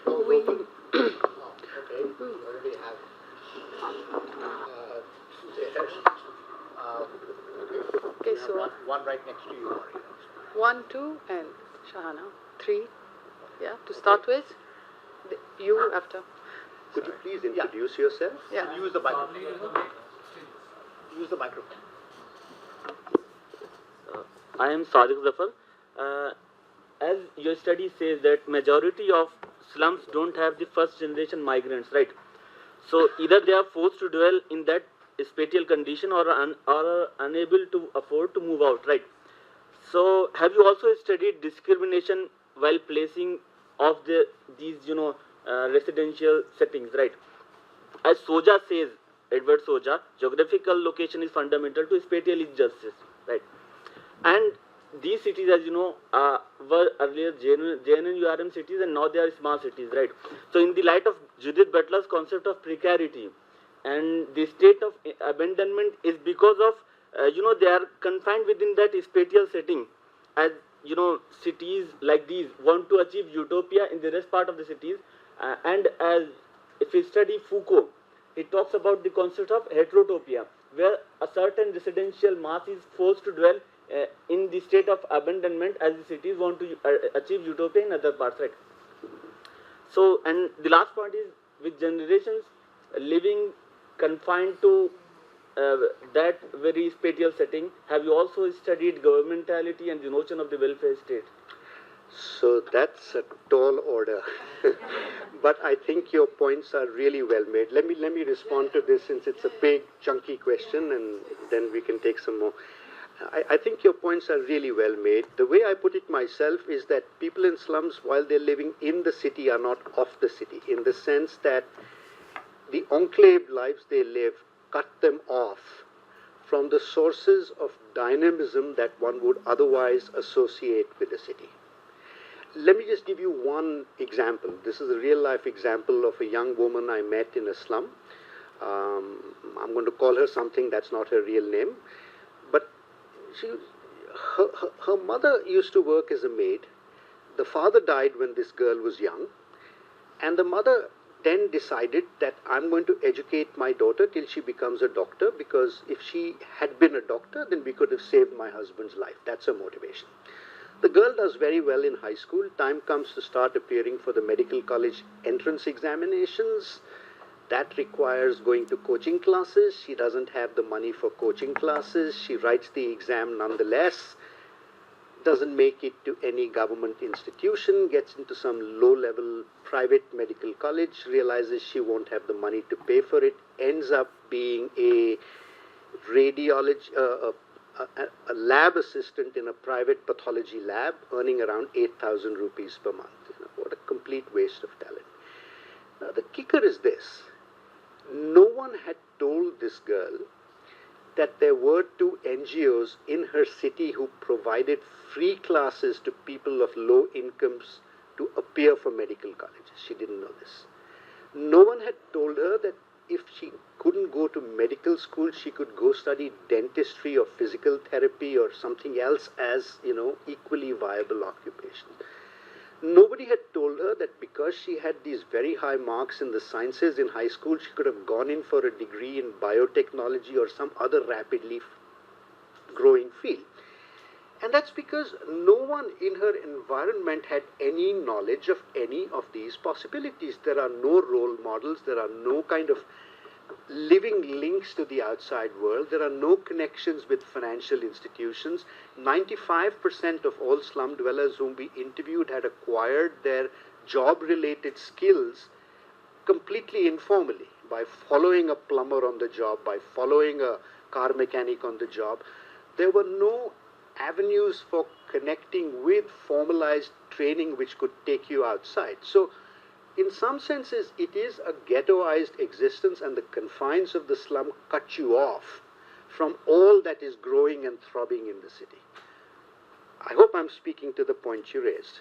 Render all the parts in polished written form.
We. Okay, we already have there. Okay, so one right next to you, Maria. 1, 2, and Shahana. 3. Yeah, to start with. You after. Could you please introduce yourself? Yeah. Use the microphone. Use the microphone. I am Sadiq Zafar. As your study says that majority of slums don't have the first generation migrants, right? So either they are forced to dwell in that spatial condition or are unable to afford to move out, right? So have you also studied discrimination while placing of these residential settings, right? As Soja says, Edward Soja, geographical location is fundamental to spatial justice, right? And these cities, as you know, were earlier genuine URM cities and now they are smart cities, right? So, in the light of Judith Butler's concept of precarity and the state of abandonment is because of, they are confined within that spatial setting. As cities like these want to achieve utopia in the rest part of the cities, and as if we study Foucault, he talks about the concept of heterotopia, where a certain residential mass is forced to dwell in the state of abandonment as the cities want to achieve utopia in other parts, right? So, and the last point is with generations living confined to that very spatial setting, have you also studied governmentality and the notion of the welfare state? So that's a tall order. But I think your points are really well made. Let me respond to this since it's a big, chunky question, and then we can take some more. I think your points are really well made. The way I put it myself is that people in slums, while they're living in the city, are not of the city, in the sense that the enclave lives they live cut them off from the sources of dynamism that one would otherwise associate with the city. Let me just give you one example. This is a real life example of a young woman I met in a slum. I'm going to call her something that's not her real name. But her mother used to work as a maid. The father died when this girl was young. And the mother then decided that I'm going to educate my daughter till she becomes a doctor, because if she had been a doctor, then we could have saved my husband's life. That's her motivation. The girl does very well in high school. Time comes to start appearing for the medical college entrance examinations. That requires going to coaching classes. She doesn't have the money for coaching classes. She writes the exam nonetheless. Doesn't make it to any government institution. Gets into some low-level private medical college. Realizes she won't have the money to pay for it. Ends up being a radiology, a lab assistant in a private pathology lab, earning around 8,000 rupees per month. What a complete waste of talent. Now, the kicker is this. No one had told this girl that there were 2 NGOs in her city who provided free classes to people of low incomes to appear for medical colleges. She didn't know this. No one had told her that if she couldn't go to medical school, she could go study dentistry or physical therapy or something else as, equally viable occupations. Nobody had told her that because she had these very high marks in the sciences in high school, she could have gone in for a degree in biotechnology or some other rapidly growing field. And that's because no one in her environment had any knowledge of any of these possibilities. There are no role models. There are no kind of living links to the outside world. There are no connections with financial institutions. 95% of all slum dwellers whom we interviewed had acquired their job-related skills completely informally, by following a plumber on the job, by following a car mechanic on the job. There were no avenues for connecting with formalized training which could take you outside. So, in some senses, it is a ghettoized existence, and the confines of the slum cut you off from all that is growing and throbbing in the city. I hope I'm speaking to the point you raised.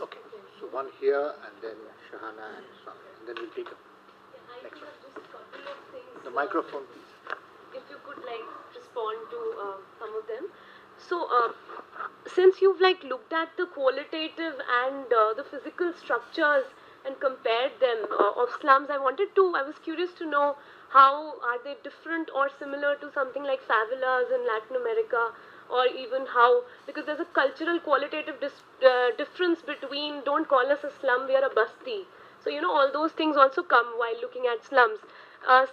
Okay, so one here, and then Shahana and Swami, and then we'll take a next one. The microphone, please. If you could respond to some of them. So, since you've like looked at the qualitative and the physical structures and compared them of slums, I was curious to know how are they different or similar to something like favelas in Latin America, or even how, because there's a cultural qualitative difference between, don't call us a slum, we are a basti. So, all those things also come while looking at slums.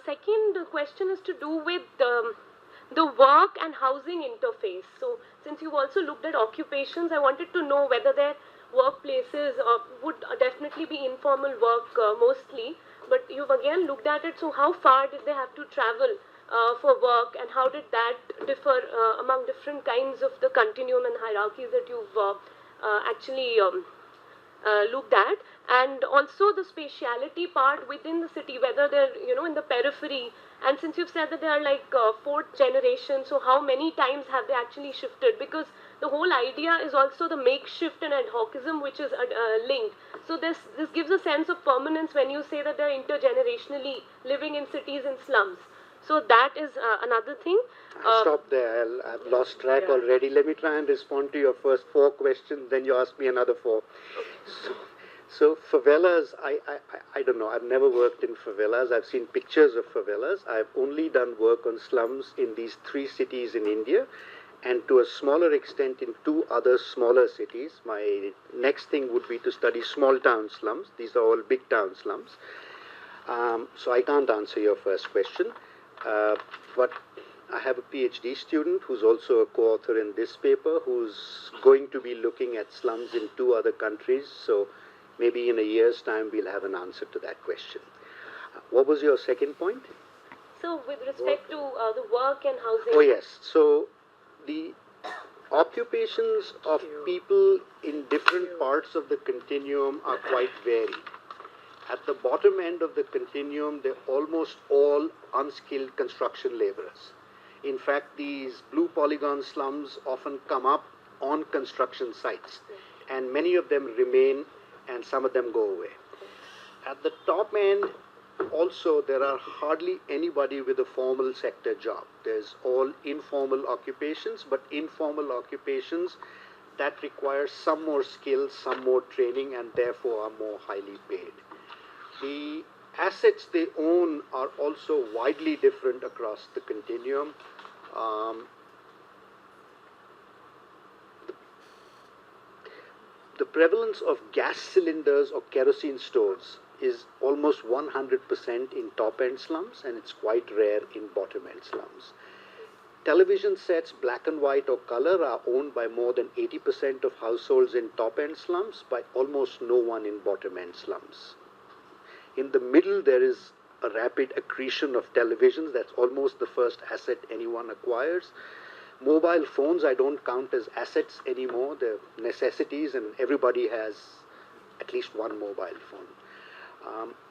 Second question is to do with the work and housing interface. So, since you've also looked at occupations, I wanted to know whether their workplaces would definitely be informal work mostly, but you've again looked at it. So, how far did they have to travel for work, and how did that differ among different kinds of the continuum and hierarchies that you've actually looked at? And also the spatiality part within the city, whether they're in the periphery, and since you've said that they are like fourth generation, so how many times have they actually shifted? Because the whole idea is also the makeshift and ad hocism, which is linked. So this gives a sense of permanence when you say that they're intergenerationally living in cities and slums. So that is another thing. Stop there. I've lost track already. Let me try and respond to your first 4 questions, then you ask me another 4. So favelas, I don't know. I've never worked in favelas. I've seen pictures of favelas. I've only done work on slums in these 3 cities in India, and to a smaller extent in 2 other smaller cities. My next thing would be to study small town slums. These are all big town slums. So I can't answer your first question. But I have a PhD student who's also a co-author in this paper, who's going to be looking at slums in 2 other countries. So maybe in a year's time we'll have an answer to that question. What was your second point? So with respect to the work and housing. Oh yes. So the occupations of people in different parts of the continuum are quite varied. At the bottom end of the continuum, they're almost all unskilled construction laborers. In fact, these blue polygon slums often come up on construction sites, and many of them remain, and some of them go away. At the top end, also, there are hardly anybody with a formal sector job. There's all informal occupations, but informal occupations that require some more skills, some more training, and therefore are more highly paid. The assets they own are also widely different across the continuum. The prevalence of gas cylinders or kerosene stoves is almost 100% in top-end slums, and it's quite rare in bottom-end slums. Television sets, black and white or color, are owned by more than 80% of households in top-end slums, by almost no one in bottom-end slums. In the middle, there is a rapid accretion of televisions. That's almost the first asset anyone acquires. Mobile phones I don't count as assets anymore. They're necessities, and everybody has at least one mobile phone.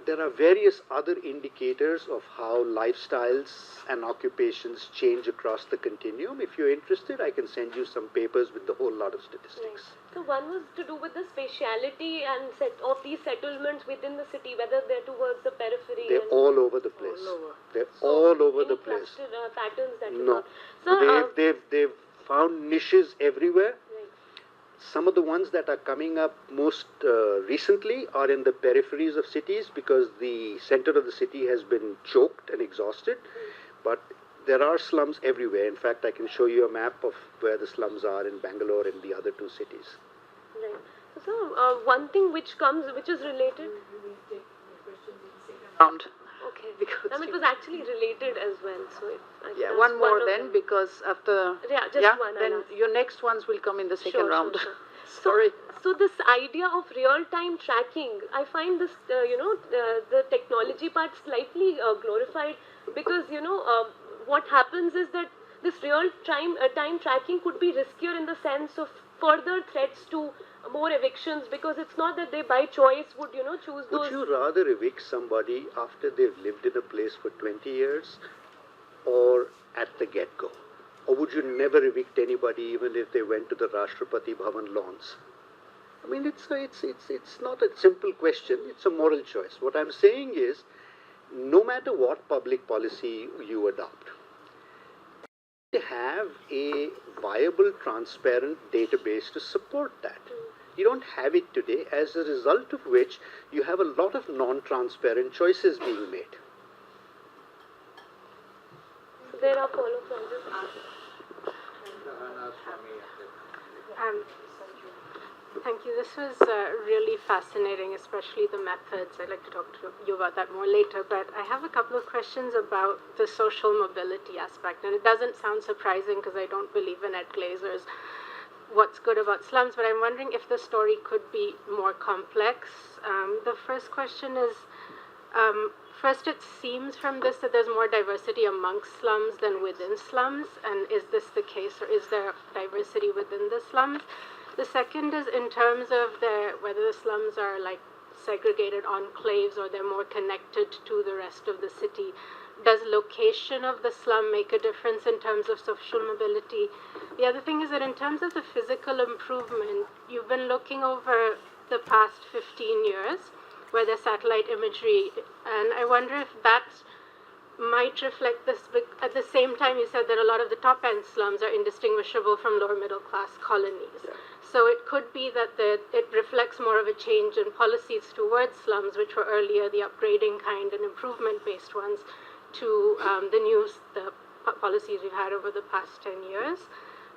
There are various other indicators of how lifestyles and occupations change across the continuum. If you're interested, I can send you some papers with a whole lot of statistics. Right. So one was to do with the spatiality and of these settlements within the city, whether they're towards the periphery. They're all over the place. They're all over the place. Patterns that no. So they've found niches everywhere. Right. Some of the ones that are coming up most recently are in the peripheries of cities, because the center of the city has been choked and exhausted. But there are slums everywhere. In fact, I can show you a map of where the slums are in Bangalore and the other 2 cities. Right. So one thing which is related. Round. Okay. Because it was actually related as well. So one more then, because after one. Then your next ones will come in the second round. Sure. Sorry. So this idea of real-time tracking, I find this the technology part slightly glorified, because what happens is that this real-time time tracking could be riskier in the sense of further threats to more evictions, because it's not that they by choice would choose those. Would you rather evict somebody after they've lived in a place for 20 years, or at the get-go? Or would you never evict anybody even if they went to the Rashtrapati Bhavan lawns? I mean, it's not a simple question. It's a moral choice. What I'm saying is, no matter what public policy you adopt, to have a viable, transparent database to support that. You don't have it today, as a result of which you have a lot of non-transparent choices being made. So there are follow-ups. Thank you. This was really fascinating, especially the methods. I'd like to talk to you about that more later, but I have a couple of questions about the social mobility aspect. And it doesn't sound surprising because I don't believe in Ed Glazer's what's good about slums, but I'm wondering if the story could be more complex. The first question is, first, it seems from this that there's more diversity amongst slums than within slums, and is this the case, or is there diversity within the slums? The second is in terms of whether the slums are like segregated enclaves or they're more connected to the rest of the city. Does location of the slum make a difference in terms of social mobility? The other thing is that in terms of the physical improvement, you've been looking over the past 15 years where there's satellite imagery, and I wonder if that might reflect this. At the same time, you said that a lot of the top-end slums are indistinguishable from lower middle-class colonies. Yeah. So it could be that it reflects more of a change in policies towards slums, which were earlier the upgrading kind and improvement-based ones, to the policies we've had over the past 10 years.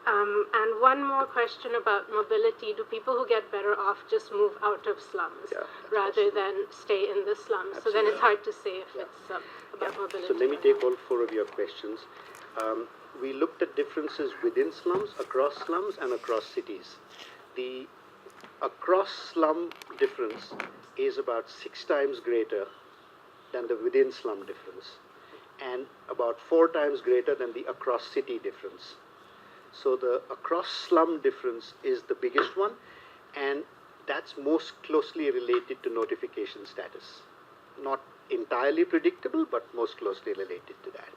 And one more question about mobility. Do people who get better off just move out of slums rather than stay in the slums? Absolutely. So then it's hard to say if it's about mobility. So let me take all four of your questions. We looked at differences within slums, across slums, and across cities. The across slum difference is about 6 times greater than the within slum difference, and about 4 times greater than the across city difference. So the across slum difference is the biggest one, and that's most closely related to notification status. Not entirely predictable, but most closely related to that.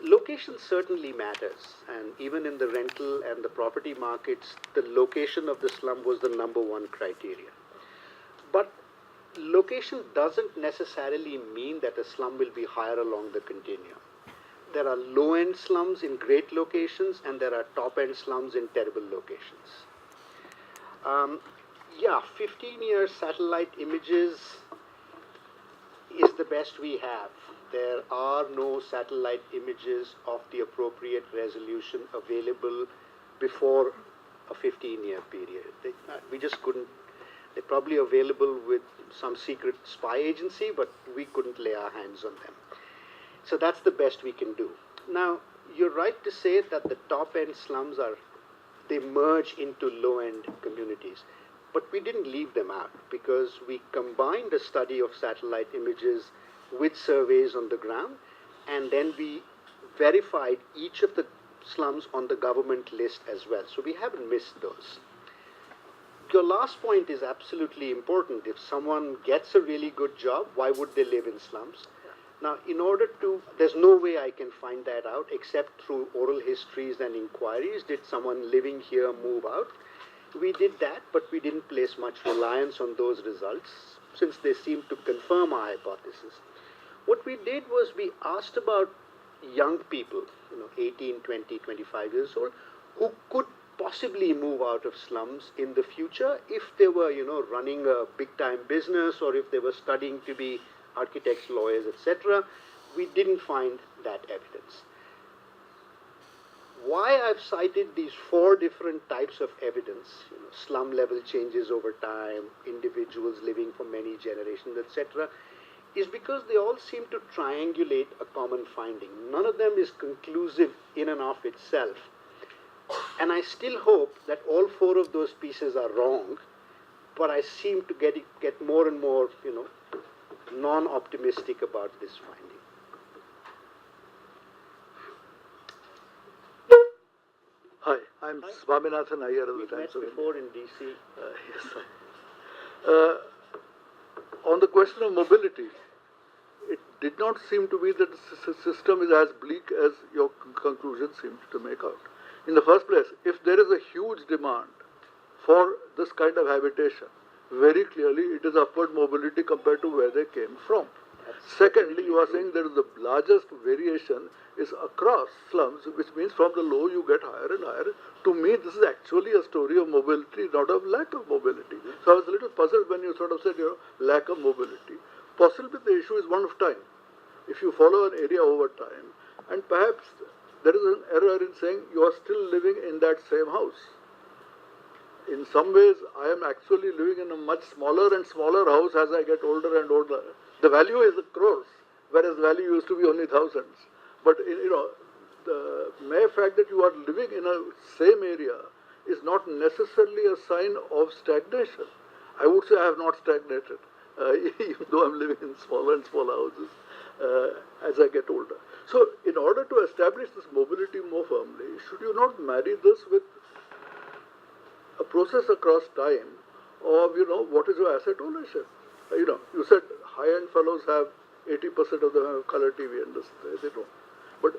Location certainly matters, and even in the rental and the property markets, the location of the slum was the #1 criteria. But location doesn't necessarily mean that a slum will be higher along the continuum. There are low-end slums in great locations, and there are top-end slums in terrible locations. 15 year satellite images is the best we have. There are no satellite images of the appropriate resolution available before a 15-year period. We just couldn't. They're probably available with some secret spy agency, but we couldn't lay our hands on them. So that's the best we can do. Now, you're right to say that the top-end slums they merge into low-end communities. But we didn't leave them out, because we combined a study of satellite images with surveys on the ground, and then we verified each of the slums on the government list as well. So we haven't missed those. Your last point is absolutely important. If someone gets a really good job, why would they live in slums? Now, there's no way I can find that out except through oral histories and inquiries. Did someone living here move out? We did that, but we didn't place much reliance on those results, since they seemed to confirm our hypothesis. What we did was we asked about young people, 18, 20, 25 years old, who could possibly move out of slums in the future if they were, running a big-time business, or if they were studying to be architects, lawyers, etc. We didn't find that evidence. Why I've cited these 4 different types of evidence, slum level changes over time, individuals living for many generations, etc., is because they all seem to triangulate a common finding. None of them is conclusive in and of itself. And I still hope that all 4 of those pieces are wrong, but I seem to get more and more, non-optimistic about this finding. Hi, I'm Swaminathan Iyer of the Times of India. Before in DC. Yes. On the question of mobility, it did not seem to be that the system is as bleak as your conclusion seems to make out. In the first place, if there is a huge demand for this kind of habitation, very clearly it is upward mobility compared to where they came from. Secondly, you are saying that the largest variation is across slums, which means from the low you get higher and higher. To me, this is actually a story of mobility, not of lack of mobility. So I was a little puzzled when you sort of said, lack of mobility. Possibly the issue is one of time. If you follow an area over time, and perhaps there is an error in saying you are still living in that same house. In some ways, I am actually living in a much smaller and smaller house as I get older and older. The value is crores, whereas value used to be only thousands. But the mere fact that you are living in a same area is not necessarily a sign of stagnation. I would say I have not stagnated, even though I'm living in smaller and smaller houses as I get older. So, in order to establish this mobility more firmly, should you not marry this with a process across time of, what is your asset ownership? You said high-end fellows have 80% of them have color TV, and they don't. But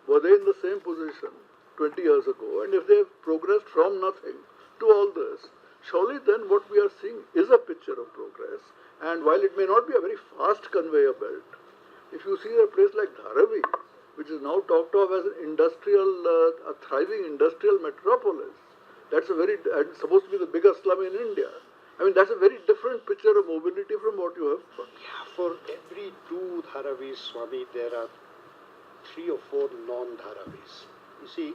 were they in the same position 20 years ago? And if they have progressed from nothing to all this, surely then what we are seeing is a picture of progress. And while it may not be a very fast conveyor belt, if you see a place like Dharavi, which is now talked of as an a thriving industrial metropolis, that's and supposed to be the biggest slum in India. I mean, that's a very different picture of mobility from what you have. Yeah, for every 2 Dharavis, Swami, there are 3 or 4 non-Dharavis. You see,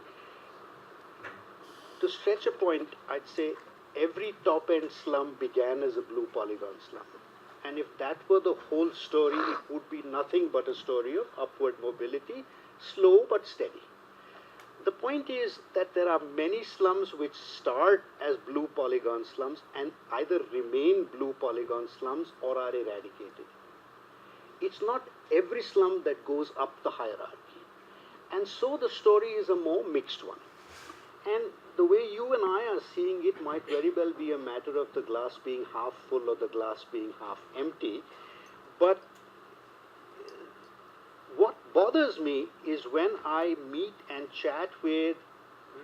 to stretch a point, I'd say every top-end slum began as a blue polygon slum. And if that were the whole story, it would be nothing but a story of upward mobility, slow but steady. The point is that there are many slums which start as blue polygon slums and either remain blue polygon slums or are eradicated. It's not every slum that goes up the hierarchy. And so the story is a more mixed one. And the way you and I are seeing it might very well be a matter of the glass being half full or the glass being half empty. But what bothers me is when I meet and chat with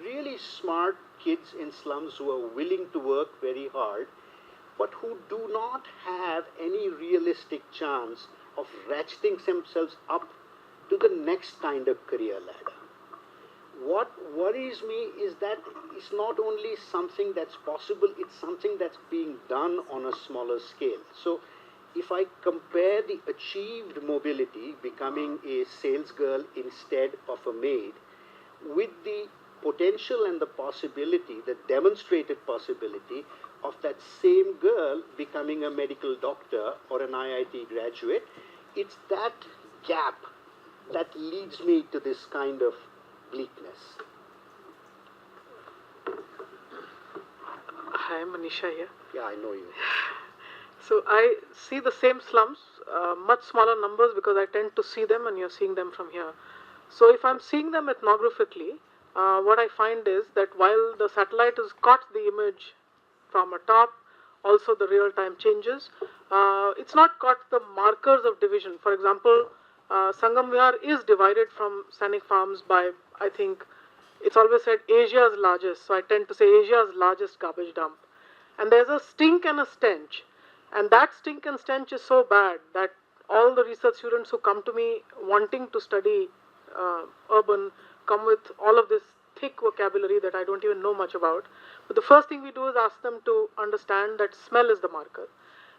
really smart kids in slums who are willing to work very hard, but who do not have any realistic chance of ratcheting themselves up to the next kind of career ladder. What worries me is that it's not only something that's possible, it's something that's being done on a smaller scale. So if I compare the achieved mobility, becoming a sales girl instead of a maid, with the potential and the possibility, the demonstrated possibility of that same girl becoming a medical doctor or an IIT graduate, it's that gap that leads me to this kind of bleakness. Hi, Manisha here. Yeah, I know you. So I see the same slums, much smaller numbers because I tend to see them and you're seeing them from here. So if I'm seeing them ethnographically, what I find is that while the satellite has caught the image from a top, also the real-time changes, it's not caught the markers of division. For example, Sangam Vihar is divided from Sainik Farms by, I think, it's always said Asia's largest, so I tend to say Asia's largest garbage dump. And there's a stink and a stench. And that stink and stench is so bad that all the research students who come to me wanting to study urban come with all of this thick vocabulary that I don't even know much about. But the first thing we do is ask them to understand that smell is the marker.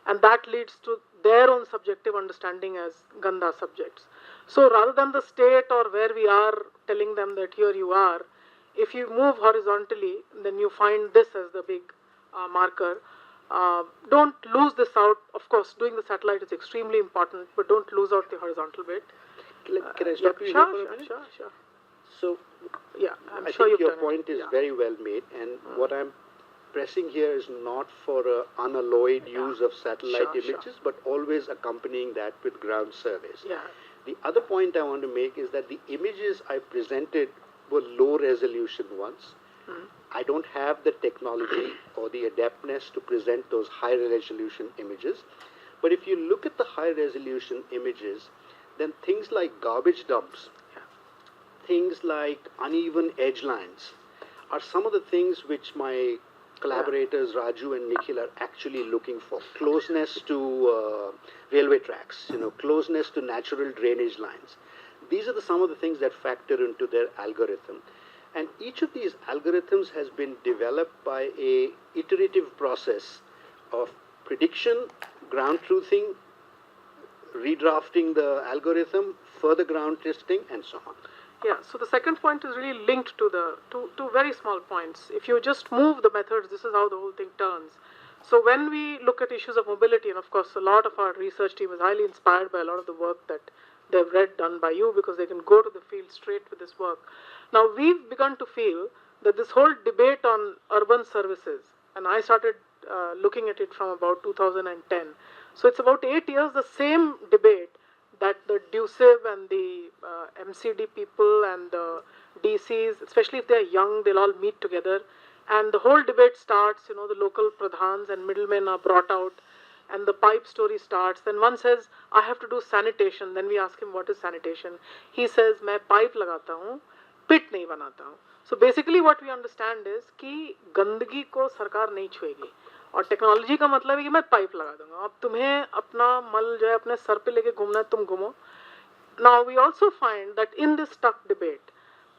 And that leads to their own subjective understanding as Gandha subjects. So rather than the state or where we are telling them that here you are, if you move horizontally, then you find this as the big marker. Don't lose this out. Of course, doing the satellite is extremely important, but don't lose out the horizontal bit. Can I stop you here for a minute? Sure. So, yeah, I think your point is very well made, and what I'm pressing here is not for an unalloyed use of satellite images, but always accompanying that with ground surveys. Yeah. The other point I want to make is that the images I presented were low resolution ones. I don't have the technology or the adeptness to present those high resolution images. But if you look at the high resolution images, then things like garbage dumps, things like uneven edge lines are some of the things which my collaborators Raju and Nikhil are actually looking for. Closeness to railway tracks, closeness to natural drainage lines. These are some of the things that factor into their algorithm. And each of these algorithms has been developed by a iterative process of prediction, ground truthing, redrafting the algorithm, further ground testing, and so on. Yeah, so the second point is really linked to the two very small points. If you just move the methods, this is how the whole thing turns. So when we look at issues of mobility, and of course a lot of our research team is highly inspired by a lot of the work that they've read done by you, because they can go to the field straight with this work. Now we've begun to feel that this whole debate on urban services, and I started looking at it from about 2010. So it's about 8 years, the same debate that the DUCIB and the MCD people and the DCs, especially if they're young, they'll all meet together. And the whole debate starts, the local pradhans and middlemen are brought out, and the pipe story starts. Then one says, I have to do sanitation. Then we ask him, what is sanitation? He says, मैं pipe लगाता हूँ, pit नहीं बनाता हूँ. So basically what we understand is कि गंदगी को सरकार नहीं छुएगी, और टेक्नोलॉजी का मतलब है कि मैं पाइप लगा दूंगा, अब तुम्हें अपना मल जो है अपने सर पे लेके घूमना है, तुम घूमो. Now we also find that in this stuck debate,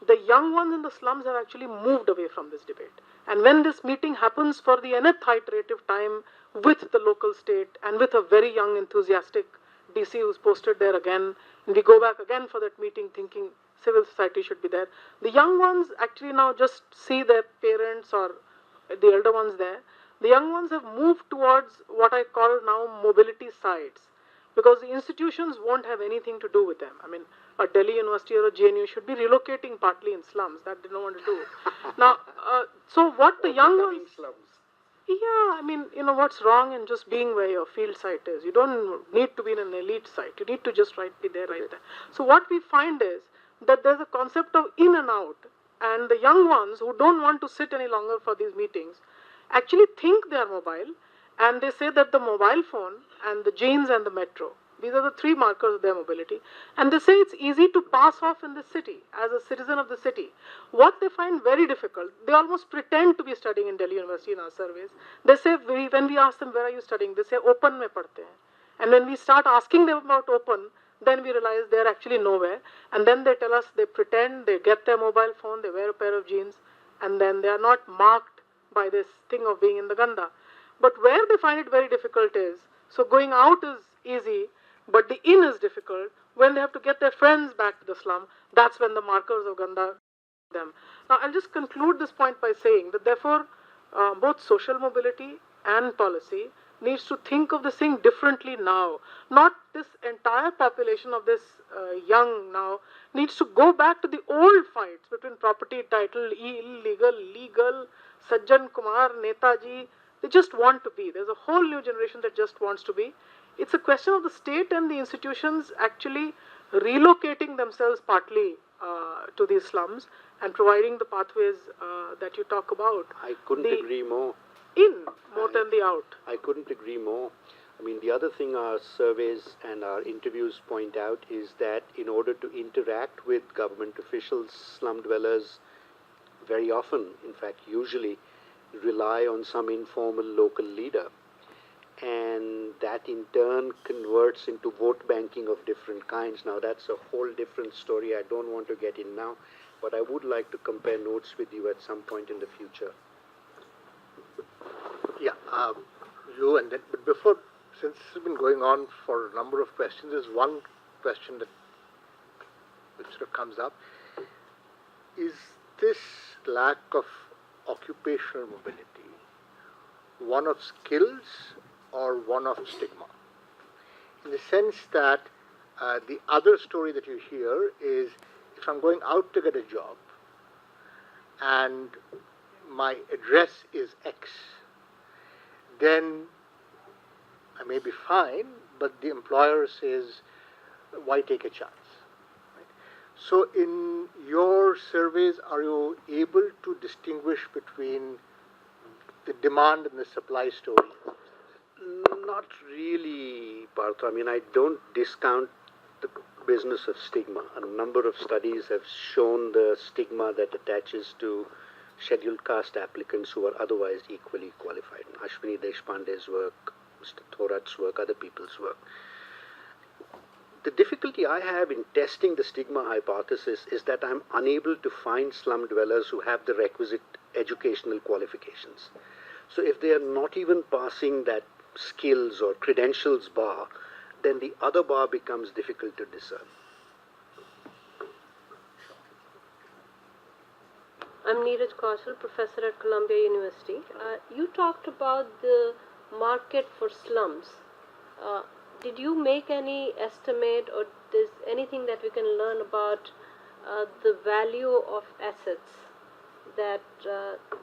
the young ones in the slums have actually moved away from this debate. And when this meeting happens for the nth iterative time with the local state and with a very young enthusiastic DC who's posted there again, and we go back again for that meeting thinking civil society should be there, the young ones actually now just see their parents or the elder ones there. The young ones have moved towards what I call now mobility sites, because the institutions won't have anything to do with them. I mean, a Delhi University or a JNU should be relocating partly in slums. That they don't want to do. Now, so what the young ones... slums. Yeah, I mean, what's wrong in just being where your field site is? You don't need to be in an elite site. You need to just be there, right there. So what we find is that there's a concept of in and out, and the young ones who don't want to sit any longer for these meetings actually think they are mobile, and they say that the mobile phone and the jeans and the metro, these are the three markers of their mobility, and they say it's easy to pass off in the city as a citizen of the city. What they find very difficult, they almost pretend to be studying in Delhi University in our surveys. They say, when we ask them, where are you studying, they say, open mein padhte hain. And when we start asking them about open, then we realize they're actually nowhere, and then they tell us they pretend, they get their mobile phone, they wear a pair of jeans, and then they are not marked by this thing of being in the ganda. But where they find it very difficult is, so going out is easy, but the in is difficult. When they have to get their friends back to the slum, that's when the markers of ganda them. Now I'll just conclude this point by saying that therefore both social mobility and policy needs to think of this thing differently now. Not this entire population of this young now needs to go back to the old fights between property, title, illegal, legal, Sajjan Kumar, Netaji. They just want to be. There's a whole new generation that just wants to be. It's a question of the state and the institutions actually relocating themselves partly to these slums and providing the pathways that you talk about. I couldn't agree more. In more than the out. I couldn't agree more. I mean, the other thing our surveys and our interviews point out is that in order to interact with government officials, slum dwellers very often, in fact usually, rely on some informal local leader. And that in turn converts into vote banking of different kinds. Now that's a whole different story. I don't want to get in now, but I would like to compare notes with you at some point in the future. Yeah, you and then, but before, since this has been going on for a number of questions, there's one question which sort of comes up. Is this lack of occupational mobility one of skills or one of stigma? In the sense that the other story that you hear is, if I'm going out to get a job and my address is X, then I may be fine, but the employer says, why take a chance? Right? So in your surveys, are you able to distinguish between the demand and the supply story? Not really, Partha. I mean, I don't discount the business of stigma. A number of studies have shown the stigma that attaches to scheduled caste applicants who are otherwise equally qualified. Ashwini Deshpande's work, Mr. Thorat's work, other people's work. The difficulty I have in testing the stigma hypothesis is that I'm unable to find slum dwellers who have the requisite educational qualifications. So if they are not even passing that skills or credentials bar, then the other bar becomes difficult to discern. I'm Neeraj Kaushal, professor at Columbia University. You talked about the market for slums. Did you make any estimate, or is anything that we can learn about the value of assets that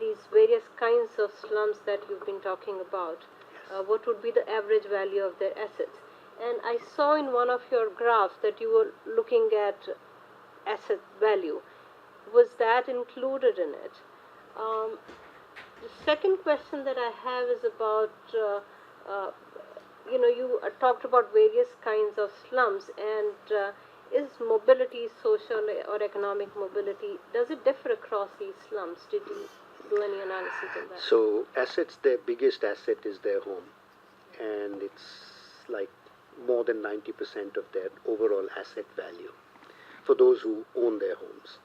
these various kinds of slums that you've been talking about, what would be the average value of their assets? And I saw in one of your graphs that you were looking at asset value. Was that included in it? The second question that I have is about, you talked about various kinds of slums, and is mobility, social or economic mobility, does it differ across these slums? Did you do any analysis of that? So assets, their biggest asset is their home, and it's like more than 90% of their overall asset value for those who own their homes.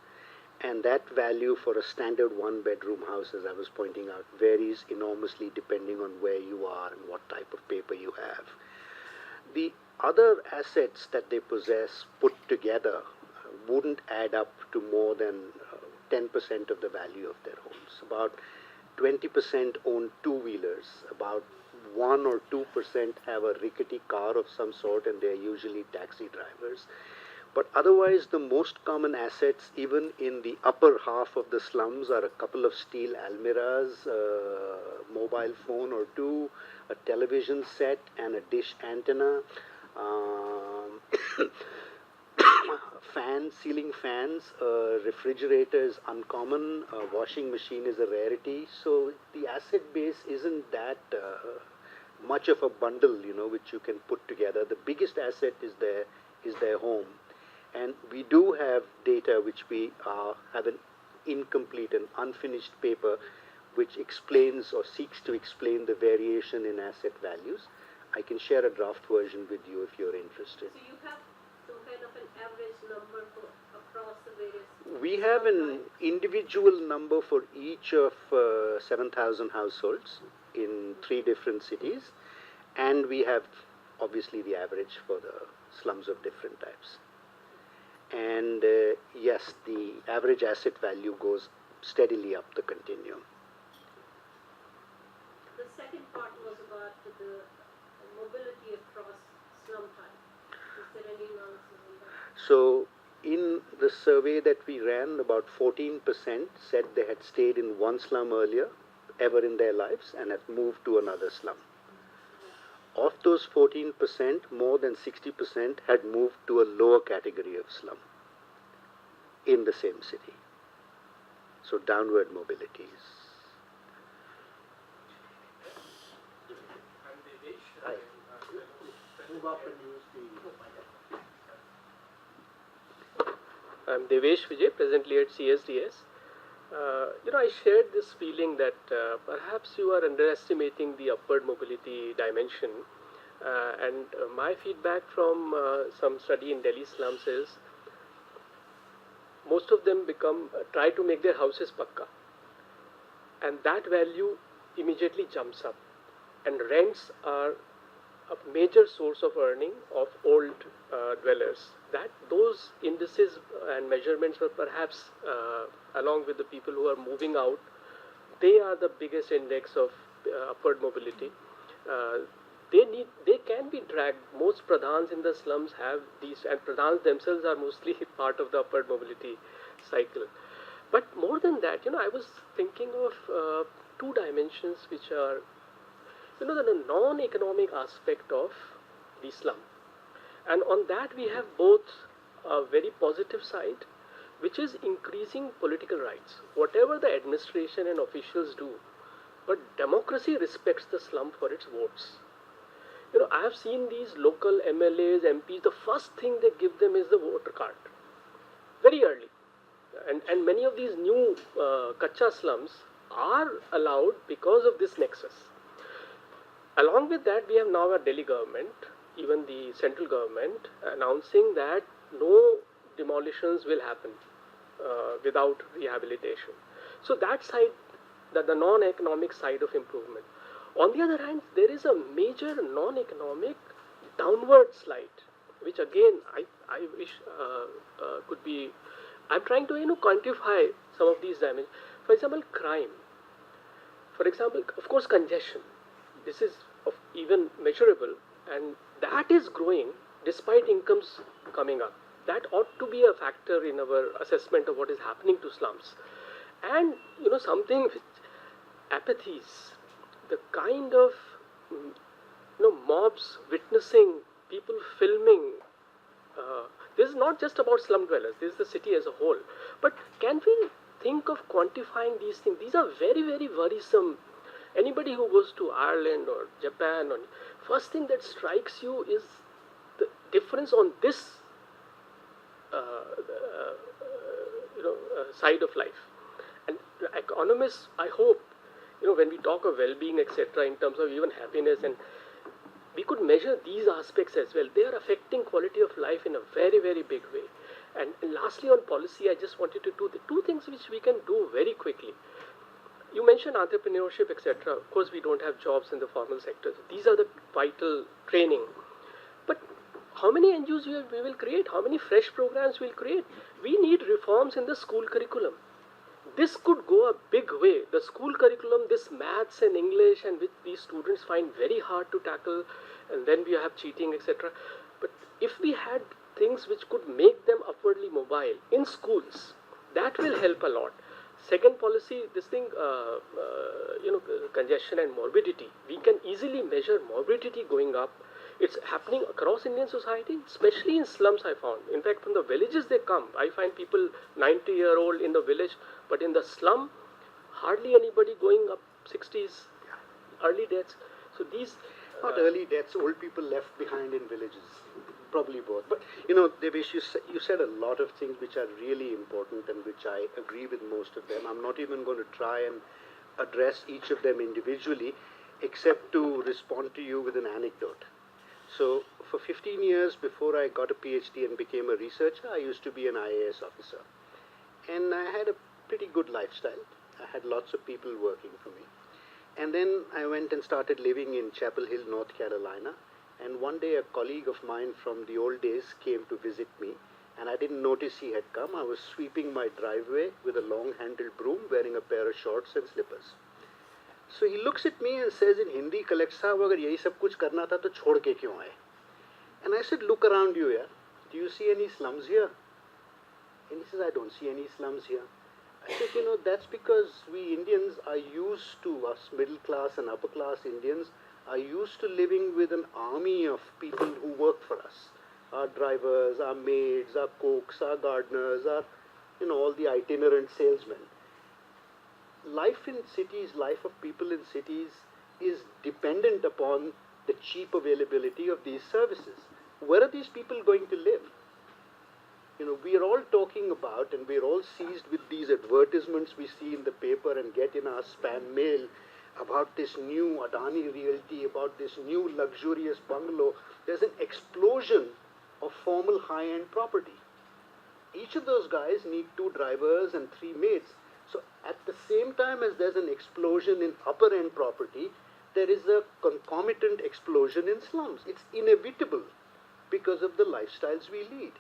And that value for a standard one-bedroom house, as I was pointing out, varies enormously depending on where you are and what type of paper you have. The other assets that they possess put together wouldn't add up to more than 10% of the value of their homes. About 20% own two-wheelers, about 1 or 2% have a rickety car of some sort, and they're usually taxi drivers. But otherwise, the most common assets, even in the upper half of the slums, are a couple of steel almirahs, a mobile phone or two, a television set, and a dish antenna, fans, ceiling fans, refrigerator is uncommon, a washing machine is a rarity. So the asset base isn't that much of a bundle, which you can put together. The biggest asset is their home. And we do have data which we have an incomplete and unfinished paper which explains or seeks to explain the variation in asset values. I can share a draft version with you if you're interested. So you have some kind of an average number across the various... We have an individual number for each of 7,000 households in 3 different cities, and we have obviously the average for the slums of different types. And yes, the average asset value goes steadily up the continuum. The second part was about the mobility across slum type. Is there any analysis on that? So in the survey that we ran, about 14% said they had stayed in one slum ever in their lives, and have moved to another slum. Of those 14%, more than 60% had moved to a lower category of slum in the same city. So downward mobility is... I'm Devesh Vijay, presently at CSDS. I shared this feeling that perhaps you are underestimating the upward mobility dimension. And my feedback from some study in Delhi slums is most of them try to make their houses pakka. And that value immediately jumps up. And rents are a major source of earning of old dwellers. Those indices and measurements were perhaps, along with the people who are moving out, they are the biggest index of upward mobility. They can be dragged. Most pradhans in the slums have these, and pradhans themselves are mostly part of the upward mobility cycle. But more than that, I was thinking of 2 dimensions which are, the non-economic aspect of the slum. And on that we have both a very positive side, which is increasing political rights. Whatever the administration and officials do, but democracy respects the slum for its votes. I have seen these local MLAs, MPs, the first thing they give them is the voter card. Very early. and many of these new kacha slums are allowed because of this nexus. Along with that, we have now a Delhi government, even the central government, announcing that no demolitions will happen without rehabilitation. So that side, the non-economic side of improvement. On the other hand, there is a major non-economic downward slide, which again I wish could be. I'm trying to quantify some of these dimensions. For example, crime. For example, of course, congestion. This is even measurable, and that is growing despite incomes coming up. That ought to be a factor in our assessment of what is happening to slums. And something which apathies, the kind of mobs witnessing, people filming. This is not just about slum dwellers. This is the city as a whole. But can we think of quantifying these things? These are very, very worrisome. Anybody who goes to Ireland or Japan, first thing that strikes you is the difference on this side of life. And economists, I hope, when we talk of well-being, etc., in terms of even happiness, and we could measure these aspects as well. They are affecting quality of life in a very, very big way. And lastly, on policy, I just wanted to do the two things which we can do very quickly. You mentioned entrepreneurship, etc. Of course, we don't have jobs in the formal sector. These are the vital training. But how many NGOs we will create? How many fresh programs we'll create? We need reforms in the school curriculum. This could go a big way. The school curriculum, this maths and English, and which these students find very hard to tackle, and then we have cheating, etc. But if we had things which could make them upwardly mobile in schools, that will help a lot. Second policy, this thing, congestion and morbidity. We can easily measure morbidity going up. It's happening across Indian society, especially in slums, I found. In fact, from the villages they come. I find people 90-year-old in the village, but in the slum, hardly anybody going up 60s, early deaths. So these... Not early deaths, old people left behind in villages. Probably both. But, Devesh, you said a lot of things which are really important and which I agree with most of them. I'm not even going to try and address each of them individually, except to respond to you with an anecdote. So, for 15 years before I got a PhD and became a researcher, I used to be an IAS officer. And I had a pretty good lifestyle. I had lots of people working for me. And then I went and started living in Chapel Hill, North Carolina. And one day a colleague of mine from the old days came to visit me. And I didn't notice he had come. I was sweeping my driveway with a long-handled broom, wearing a pair of shorts and slippers. So he looks at me and says in Hindi, "Collect sahab, agar yahi sab kuch karna tha, to chhod ke kyun aaye?" And I said, "Look around you, yaar. Do you see any slums here?" And he says, "I don't see any slums here." I said, that's because we Indians are used to, us middle class and upper class Indians, are used to living with an army of people who work for us. Our drivers, our maids, our cooks, our gardeners, our, all the itinerant salesmen. Life in cities, life of people in cities is dependent upon the cheap availability of these services. Where are these people going to live? We are all talking about, and we are all seized with these advertisements we see in the paper and get in our spam mail about this new Adani Realty, about this new luxurious bungalow. There's an explosion of formal high-end property. Each of those guys need 2 drivers and 3 maids. So at the same time as there's an explosion in upper-end property, there is a concomitant explosion in slums. It's inevitable because of the lifestyles we lead.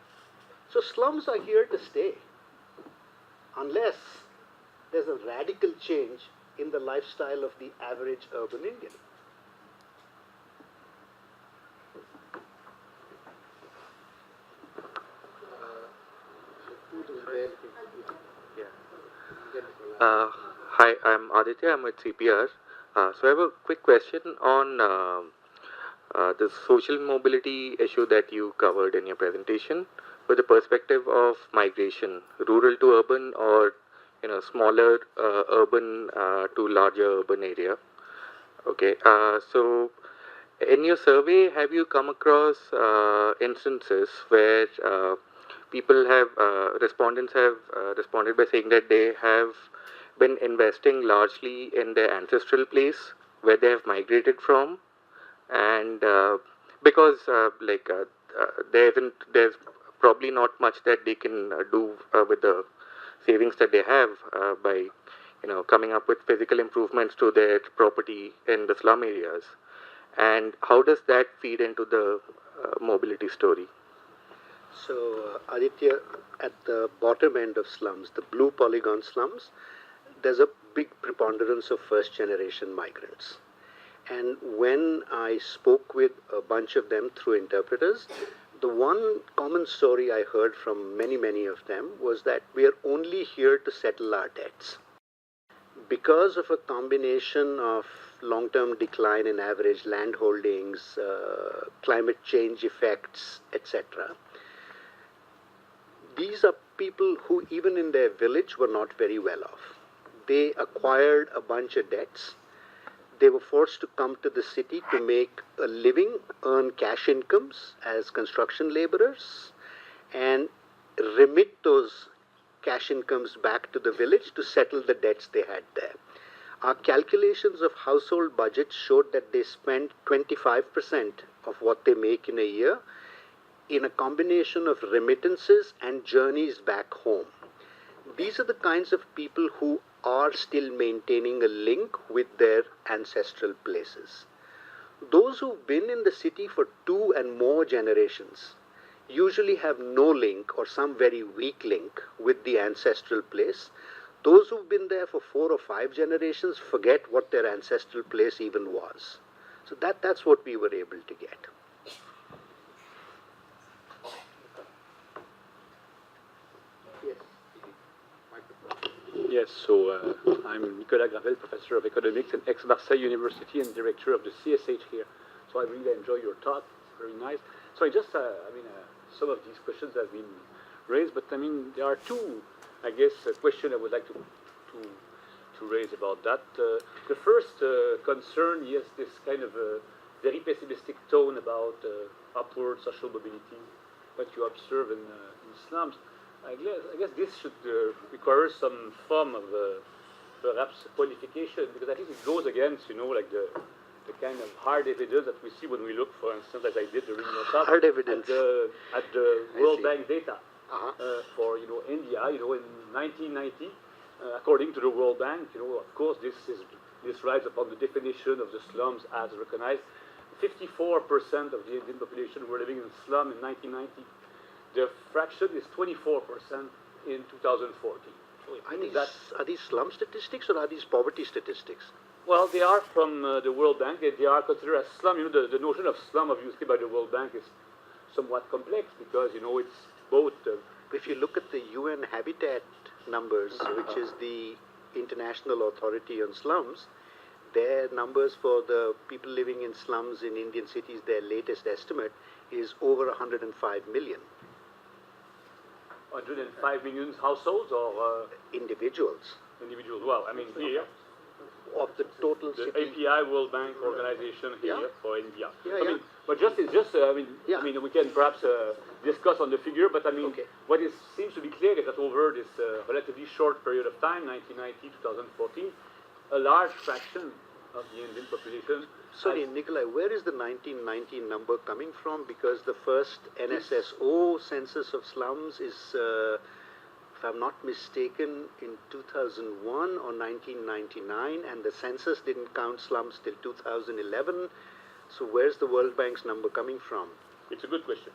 So slums are here to stay, unless there's a radical change in the lifestyle of the average urban Indian. Hi, I'm Aditya. I'm at CPR. So I have a quick question on the social mobility issue that you covered in your presentation, with the perspective of migration, rural to urban, or smaller urban to larger urban area. Okay. So in your survey, have you come across instances where people have, respondents have responded by saying that they have been investing largely in their ancestral place where they have migrated from, and because there's probably not much that they can do with the savings that they have by coming up with physical improvements to their property in the slum areas. And how does that feed into the mobility story? So, Aditya, at the bottom end of slums, the blue polygon slums, there's a big preponderance of first generation migrants. And when I spoke with a bunch of them through interpreters, the one common story I heard from many, many of them was that we are only here to settle our debts. Because of a combination of long-term decline in average land holdings, climate change effects, etc., these are people who even in their village were not very well off. They acquired a bunch of debts. They were forced to come to the city to make a living, earn cash incomes as construction laborers, and remit those cash incomes back to the village to settle the debts they had there. Our calculations of household budgets showed that they spend 25% of what they make in a year in a combination of remittances and journeys back home. These are the kinds of people who are still maintaining a link with their ancestral places. Those who've been in the city for 2 and more generations usually have no link or some very weak link with the ancestral place. Those who've been there for 4 or 5 generations forget what their ancestral place even was. So that's what we were able to get. Yes, so I'm Nicolas Gravel, Professor of Economics at Aix-Marseille University and Director of the CSH here. So I really enjoy your talk, it's very nice. So I just, some of these questions have been raised, but there are two, I guess, questions I would like to raise about that. The first concern, yes, this kind of very pessimistic tone about upward social mobility, what you observe in slums. I guess this should require some form of perhaps qualification, because I think it goes against, like the kind of hard evidence that we see when we look, for instance, as I did during your talk, hard evidence at the World Bank data for India, in 1990, according to the World Bank, of course this rides upon the definition of the slums as recognized. 54% of the Indian population were living in slum in 1990. The fraction is 24% in 2014. So are these slum statistics or are these poverty statistics? Well, they are from the World Bank. They are considered as slum. The notion of slum, obviously, by the World Bank is somewhat complex because, it's both. If you look at the UN Habitat numbers, which is the international authority on slums, their numbers for the people living in slums in Indian cities, their latest estimate is over 105 million. 105 million households or individuals? Individuals. Well, here of the total the city. API World Bank organization here for India. Yeah, But we can perhaps discuss on the figure. But what seems to be clear is that over this relatively short period of time, 1990 2014, a large fraction of the Indian population. Sorry, Nikolai, where is the 1990 number coming from? Because the first NSSO census of slums is, if I'm not mistaken, in 2001 or 1999, and the census didn't count slums till 2011. So where's the World Bank's number coming from? It's a good question.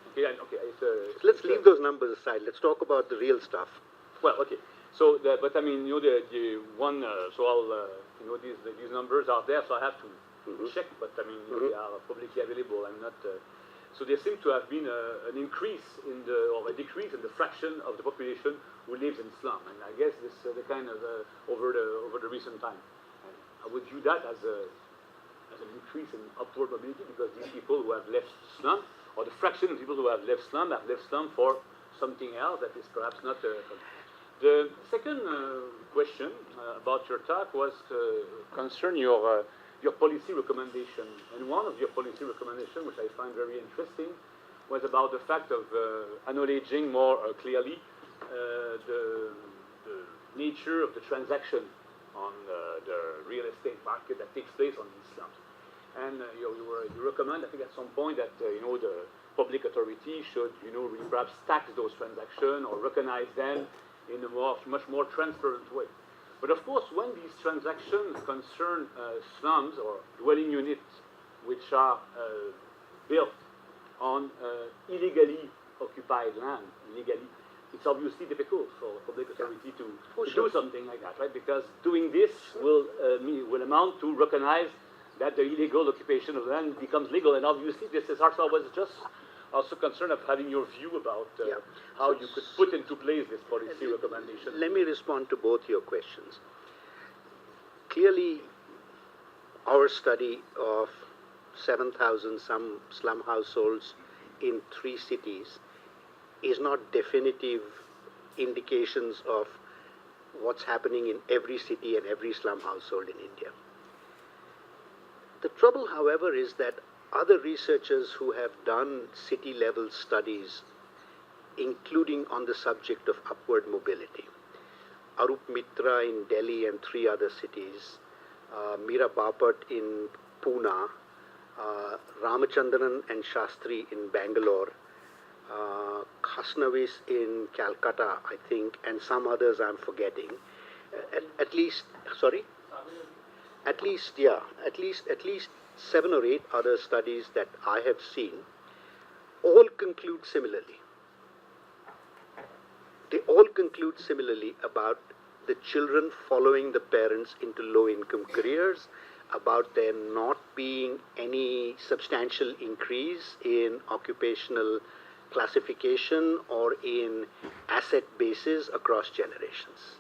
Let's leave those numbers aside. Let's talk about the real stuff. Well, okay. So, the one. So I'll, these numbers are there. So I have to check. But they are publicly available. I'm not. So there seems to have been an increase or a decrease in the fraction of the population who lives in slum, and I guess this the kind of over the recent time. And I would view that as an increase in upward mobility because these people who have left slum, or the fraction of people who have left slum for something else that is perhaps not. The second question about your talk was concern your policy recommendation, and one of your policy recommendations, which I find very interesting, was about the fact of acknowledging more clearly the nature of the transaction on the real estate market that takes place on these slums. And you recommend, I think, at some point that the public authority should perhaps tax those transactions or recognize them in a much more transparent way. But of course, when these transactions concern slums or dwelling units which are built on illegally occupied land, it's obviously difficult for public authority to do something like that, right? Because doing this will amount to recognize that the illegal occupation of land becomes legal, and obviously this is also was just also concerned of having your view about how you could put into place this policy recommendation. Let me respond to both your questions. Clearly, our study of 7,000 some slum households in 3 cities is not definitive indications of what's happening in every city and every slum household in India. The trouble, however, is that other researchers who have done city-level studies, including on the subject of upward mobility, Arup Mitra in Delhi and 3 other cities, Meera Bapat in Pune, Ramachandran and Shastri in Bangalore, Khasnavis in Calcutta, I think, and some others I'm forgetting. At least 7 or 8 other studies that I have seen all conclude similarly. They all conclude similarly about the children following the parents into low-income careers, about there not being any substantial increase in occupational classification or in asset bases across generations.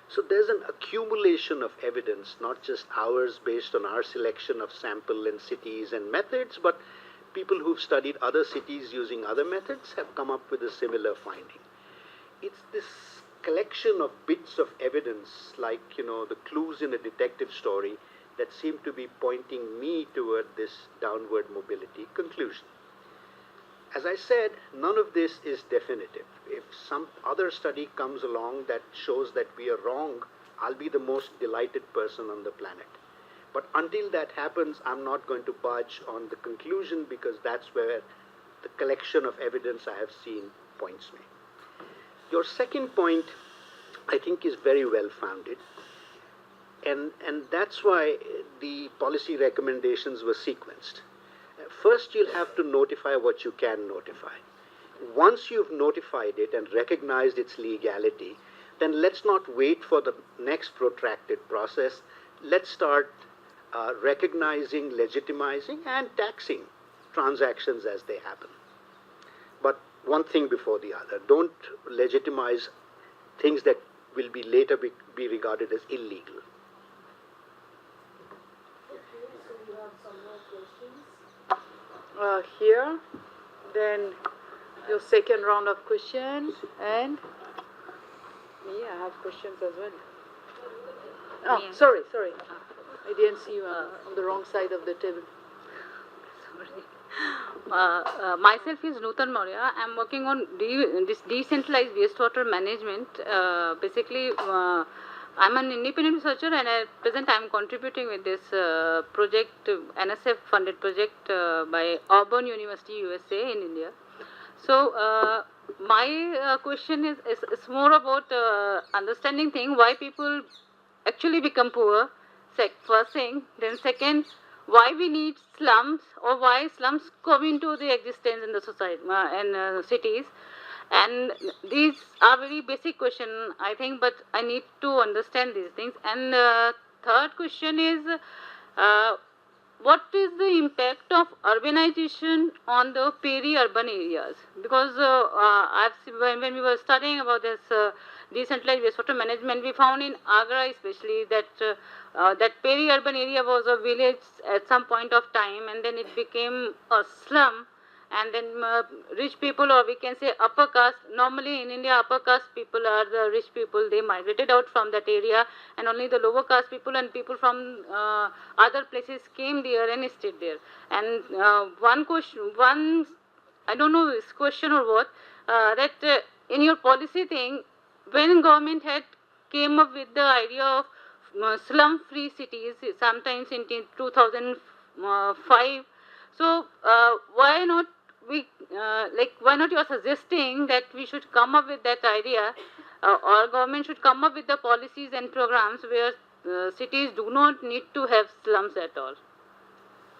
So there's an accumulation of evidence, not just ours based on our selection of sample and cities and methods, but people who've studied other cities using other methods have come up with a similar finding. It's this collection of bits of evidence, like, the clues in a detective story, that seem to be pointing me toward this downward mobility conclusion. As I said, none of this is definitive. If some other study comes along that shows that we are wrong, I'll be the most delighted person on the planet. But until that happens, I'm not going to budge on the conclusion, because that's where the collection of evidence I have seen points me. Your second point, I think, is very well founded. And that's why the policy recommendations were sequenced. First, you'll have to notify what you can notify. Once you've notified it and recognized its legality, then let's not wait for the next protracted process. Let's start recognizing, legitimizing, and taxing transactions as they happen. But one thing before the other. Don't legitimize things that will be later be regarded as illegal. Here, then your second round of questions, and me, I have questions as well. Oh, sorry. I didn't see you on the wrong side of the table. Myself is Nutan Maurya. I'm working on this decentralized wastewater management. Basically, I'm an independent researcher, and at present I'm contributing with this project, NSF-funded project by Auburn University, USA in India. So my question is more about understanding thing, why people actually become poor, first thing. Then second, why we need slums, or why slums come into the existence in the society and cities. And these are very basic question, I think, but I need to understand these things. And third question is, what is the impact of urbanization on the peri-urban areas? Because I've seen, when we were studying about this decentralized wastewater management, we found in Agra especially that that peri-urban area was a village at some point of time, and then it became a slum. And then rich people, or we can say upper caste, normally in India upper caste people are the rich people, they migrated out from that area, and only the lower caste people and people from other places came there and stayed there. And one I don't know this question or what, that in your policy thing, when government had came up with the idea of slum-free cities, sometimes in 2005, so why not we why not you are suggesting that we should come up with that idea, or government should come up with the policies and programs where cities do not need to have slums at all.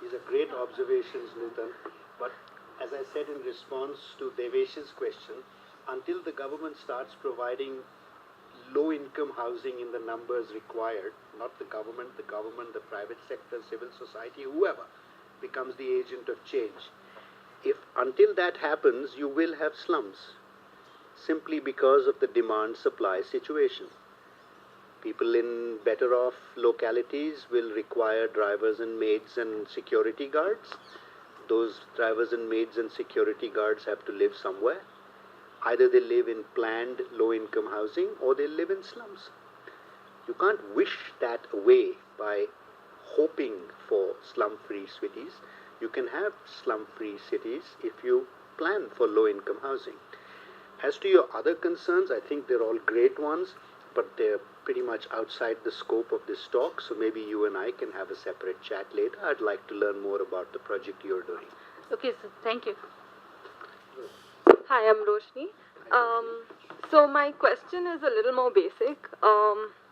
These are great observations, Nutan. But as I said in response to Devesh's question, until the government starts providing low-income housing in the numbers required, not the government, the private sector, civil society, whoever becomes the agent of change. If until that happens, you will have slums, simply because of the demand-supply situation. People in better off localities will require drivers and maids and security guards. Those drivers and maids and security guards have to live somewhere. Either they live in planned low-income housing or they live in slums. You can't wish that away by hoping for slum-free cities. You can have slum-free cities if you plan for low-income housing. As to your other concerns, I think they're all great ones, but they're pretty much outside the scope of this talk, so maybe you and I can have a separate chat later. I'd like to learn more about the project you're doing. Okay, so thank you. Hi, I'm Roshni. So my question is a little more basic.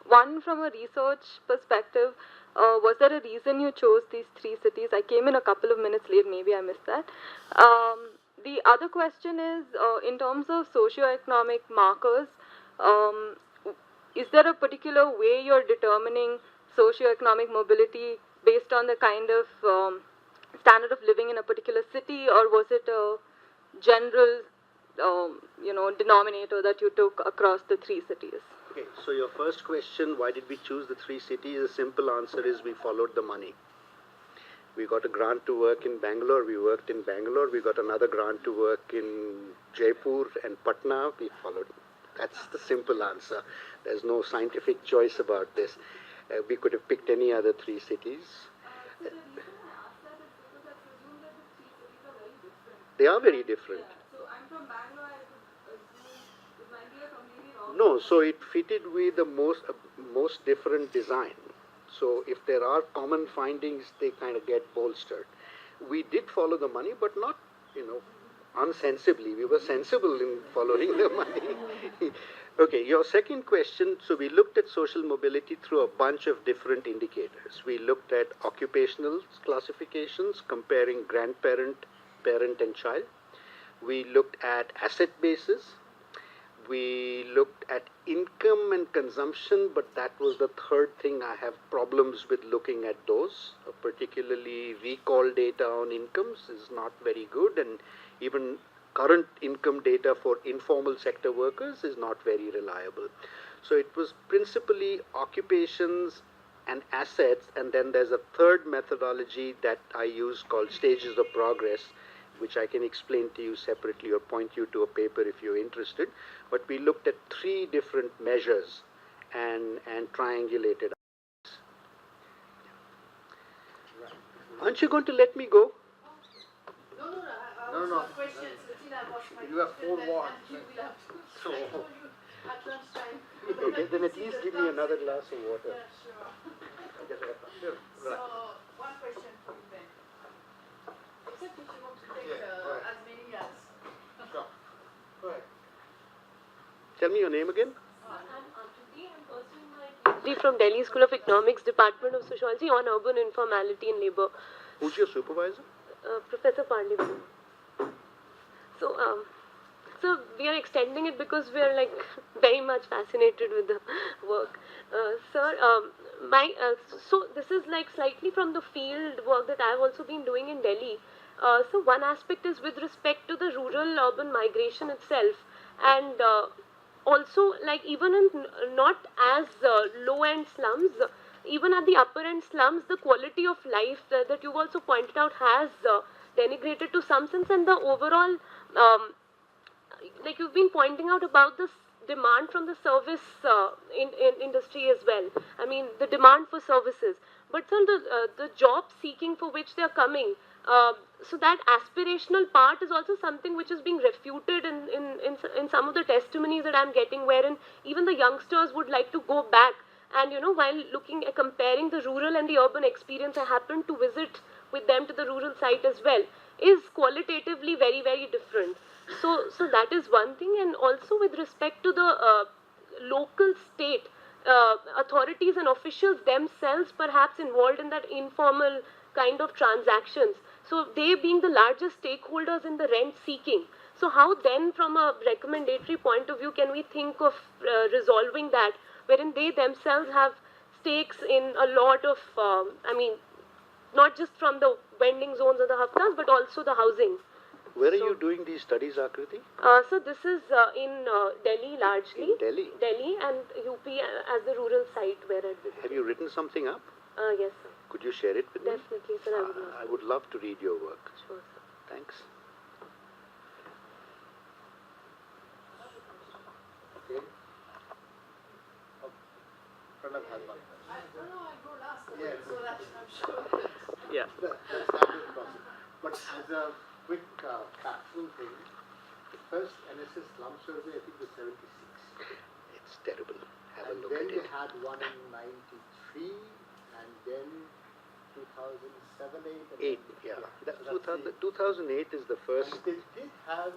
One, from a research perspective, was there a reason you chose these three cities? I came in a couple of minutes late, maybe I missed that. The other question is, in terms of socioeconomic markers, is there a particular way you're determining socioeconomic mobility based on the kind of standard of living in a particular city, or was it a general denominator that you took across the three cities? Okay, so your first question, why did we choose the three cities? The simple answer is we followed the money. We got a grant to work in Bangalore, we worked in Bangalore. We got another grant to work in Jaipur and Patna, we followed. That's the simple answer. There's no scientific choice about this. We could have picked any other three cities. They are very different. No, so it fitted with the most different design. So if there are common findings, they kind of get bolstered. We did follow the money, but not, unsensibly. We were sensible in following the money. Okay, your second question, so we looked at social mobility through a bunch of different indicators. We looked at occupational classifications, comparing grandparent, parent and child. We looked at asset bases. We looked at income and consumption, but that was the third thing. I have problems with looking at those. Particularly recall data on incomes is not very good, and even current income data for informal sector workers is not very reliable. So it was principally occupations and assets, and then there's a third methodology that I use called stages of progress, which I can explain to you separately or point you to a paper if you're interested. But we looked at three different measures and triangulated. Aren't you going to let me go? No. Questions. You have 4 more. So, okay, then at least give me another glass of water. Yeah, sure. So, one question for you then. Except if you want to take as many as. Sure. Go ahead. Tell me your name again. I'm pursuing my PhD from Delhi School of Economics, Department of Sociology, on urban informality and labor. Who's your supervisor? Professor Pandey. So we are extending it because we are very much fascinated with the work. Sir, so this is slightly from the field work that I've also been doing in Delhi. So one aspect is with respect to the rural-urban migration itself, and also even in not as low-end slums, even at the upper-end slums, the quality of life that you've also pointed out has denigrated to some sense, and the overall you've been pointing out about this demand from the service in industry as well. I mean, the demand for services. But sir, the job seeking for which they are coming, So that aspirational part is also something which is being refuted in some of the testimonies that I'm getting, wherein even the youngsters would like to go back. And while looking at comparing the rural and the urban experience, I happened to visit with them to the rural site as well, is qualitatively very, very different. So that is one thing. And also with respect to the local state authorities and officials themselves perhaps involved in that informal kind of transactions. So they being the largest stakeholders in the rent seeking. So how then from a recommendatory point of view can we think of resolving that, wherein they themselves have stakes in a lot of, not just from the vending zones or the haftas, but also the housing. Where are you doing these studies, Akriti? So this is in Delhi largely. In Delhi? Delhi and UP as the rural site where I visited. Have you written something up? Yes, sir. Could you share it with me? Definitely, sir. I would love I would love to read your work. Sure, sir. Thanks. Okay. Pranav has one. Yes. Yeah. That's standard process. But as a quick factual thing, the first NSS slum survey I think was 76. It's terrible. Have a And look then at they it. had one in 93, and then 2007, 8. And 8, yeah. That, so that's 2008 is the first. And they did have,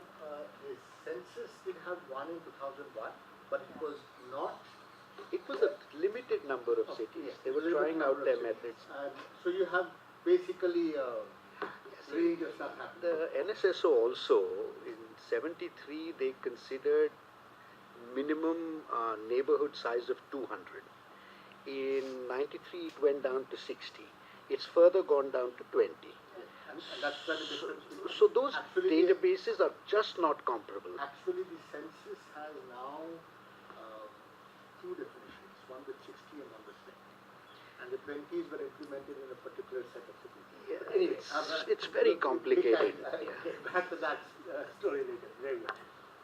the census did have one in 2001, but it was not. It was a limited number of cities. Yes, They were limited trying out number their of cities. methods. And so you have basically range of stuff happening. The NSSO also, in 73, they considered minimum neighborhood size of 200. In 93, it went down to 60. It's further gone down to 20. And that's where the difference is. So those Actually, databases are just not comparable. Actually, the census has now two definitions, one with 60 and one with 20. And the 20s were implemented in a particular set of cities. Yeah, Anyway, it's very complicated. I'll get back to that story later. Very good.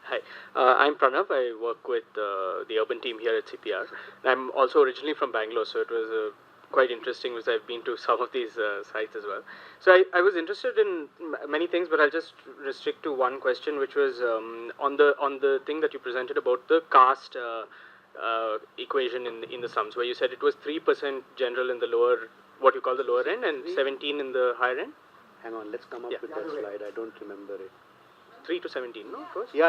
Hi, I'm Pranav. I work with the urban team here at CPR. I'm also originally from Bangalore, so it was quite interesting because I've been to some of these sites as well. So I was interested in many things, but I'll just restrict to one question, which was on the thing that you presented about the caste equation in the slums, where you said it was 3% general in the lower, what you call the lower end, and 17 in the higher end. Hang on, let's come up with that slide. I don't remember it. 3 to 17, no? First? Yeah.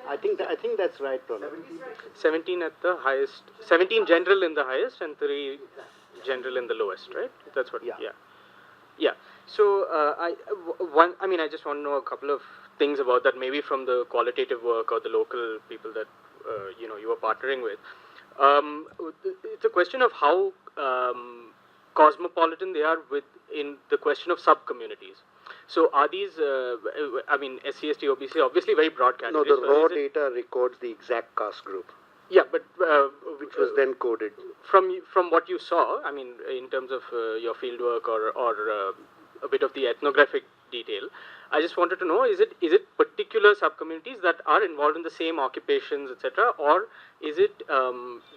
I think that's right, Pranav. 17 at the highest, 17 general in the highest, and 3 general in the lowest, right? That's what. Yeah. So I just want to know a couple of things about that, maybe from the qualitative work or the local people that you were partnering with. It's a question of how cosmopolitan they are in the question of sub-communities. So are these, SC, ST, OBC, obviously very broad No, categories. the raw data records the exact caste group. Yeah, but which was then coded. From what you saw, I mean, in terms of your fieldwork or a bit of the ethnographic detail, I just wanted to know: is it particular subcommunities that are involved in the same occupations, etc., or is it